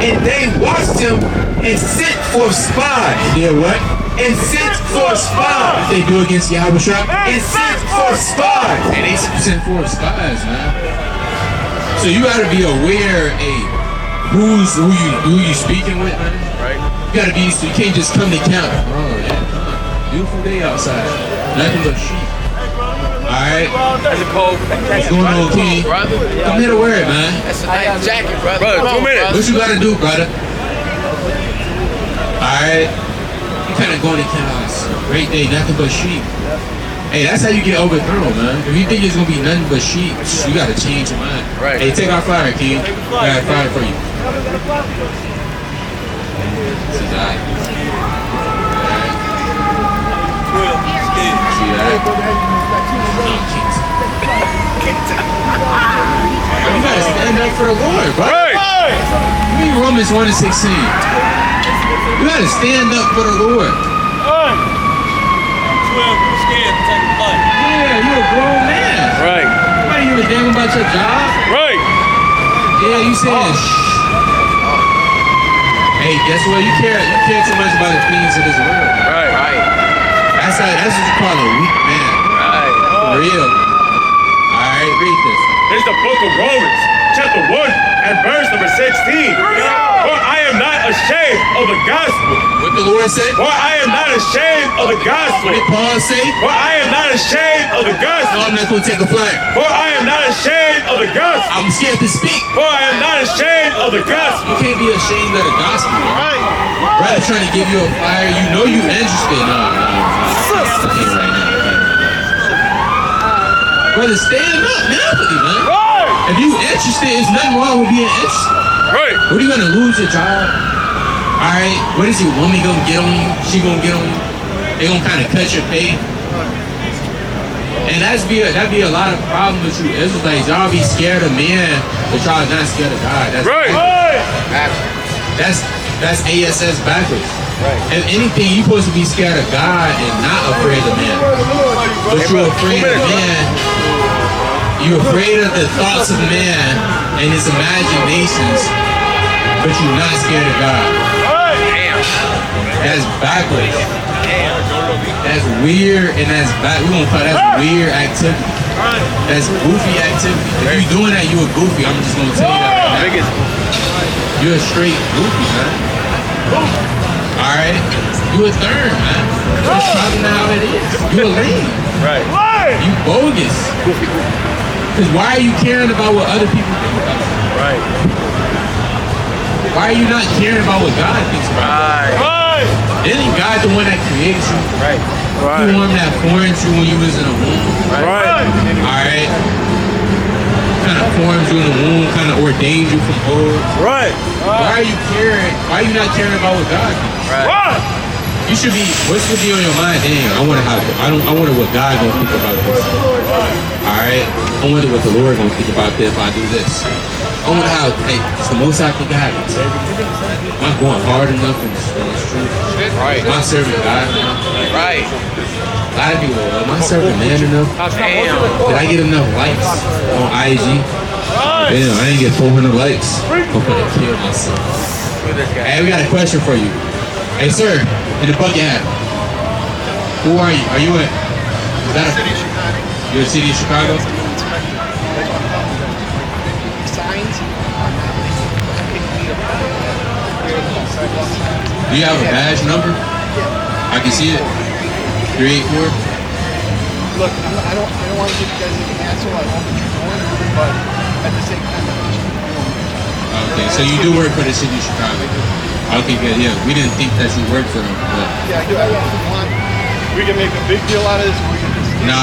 And they watched him and sent for spies. Yeah, what? And sent for spies. They do against Yahushua? And sent for spies. And they sent for spies, man. So you gotta be aware, hey, who you speaking with, man. Right. You gotta be, so you can't just come to camp. Oh, yeah. Beautiful day outside. Nothing but sheep. Alright. That's a cold. What's going on, King? Come here to wear it, man. That's a nice jacket, brother. Brother, 2 minutes. What you gotta do, brother? Alright. You kinda going to chaos. Great day, nothing but sheep. Hey, that's how you get overthrown, man. If you think it's gonna be nothing but sheep, you gotta change your mind. Right. Hey, take our flyer, King. I got a flyer for you. See that? See that? You gotta stand up for the Lord, bro. Right. Read Romans 1 and 16. You gotta stand up for the Lord. Yeah, you're a grown man. Right. Nobody give a damn about your job. Right. Yeah, you said shh. Hey, guess what? You care too much about the things of this world. Right. Right. That's what you call a weak man. Right. For real. Alright, read this. It's the book of Romans, chapter 1 and verse number 16. For I am not ashamed of the gospel. What the Lord said? For I am not ashamed of the gospel. What did Paul say? For I am not ashamed of the No, gospel. I'm not gonna take a flag. For I am not ashamed of the gospel. I'm scared to speak. For I am not ashamed of the gospel. You can't be ashamed of the gospel, bro. Brother trying to give you a flyer, you know you interested. No. I can't right now. Brother, stand up mentally, man. If you interested, there's nothing wrong with being interested. Right. What are you gonna lose your job? Alright, what is your woman gonna get on you? She gonna get on you? They gonna kinda cut your pay? And that'd be a lot of problems with you Israelites. Y'all be scared of men, but y'all not scared of God. That's Right. That's ASS backwards. Right. If anything, you're supposed to be scared of God and not afraid of man. But you're afraid of man. You're afraid of the thoughts of man and his imaginations, but you're not scared of God. That's backwards. That's weird, and we're gonna call that weird activity. That's goofy activity. If you're doing that, you a goofy. I'm just gonna tell you that right now. You're a straight goofy, man. Alright? You a third, man. That's probably not how it is. You a lame. Right. You bogus. Because why are you caring about what other people think about you? Right. Why are you not caring about what God thinks about you? Right. Isn't God the one that created you? Right. He the one that formed you when you was in the womb. Right. Alright? Kind of formed you in the womb, kind of ordained you from old. Right. Why are you caring? Why are you not caring about what God thinks? Right. You should be, what should be on your mind? Dang, I wonder what God gonna think about this. Alright? I wonder what the Lord gonna think about this if I do this. I wonder how, hey, it's the most I can God. Am I going hard enough in this truth? Right. Am I serving God enough? Right. A lot of people, am I serving man enough? Damn. Did I get enough likes on IG? Damn, I didn't get 400 likes. I'm gonna kill myself. Hey, we got a question for you. Hey, sir, in the bucket hat. Who are you? Are you in? Is that you're a city of Chicago? Do you have a badge number? I can see it. 384. Look, I don't want to give you guys any hassle. I want what you're doing, but at the same time, Okay, so you do work for the city of Chicago. Okay, good. Yeah, we didn't think that you worked for them. But... Yeah, I do. We can make a big deal out of this, or we can just... No.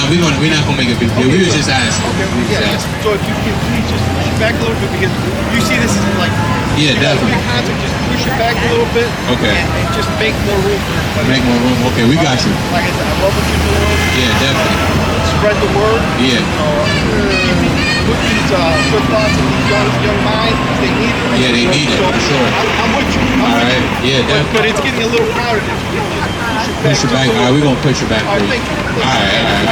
We're not gonna make a big deal. We was just asking. Okay. We was just asking. So if you can please just push it back a little bit, because you see this is like... Yeah, definitely. Concept, just push it back a little bit. Okay. And just make more room for everybody. Make more room. Okay, we got you. Like I said, I love what you're doing. Yeah, definitely. Spread the word. Yeah. Put these good thoughts in these young minds, because they need it. Yeah, they need it, for sure. I'm with you. All right. Yeah, definitely. But it's getting a little crowded. If you just push it back. All right, we're going to push it back. All right, thank you. All right.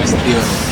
That's the deal.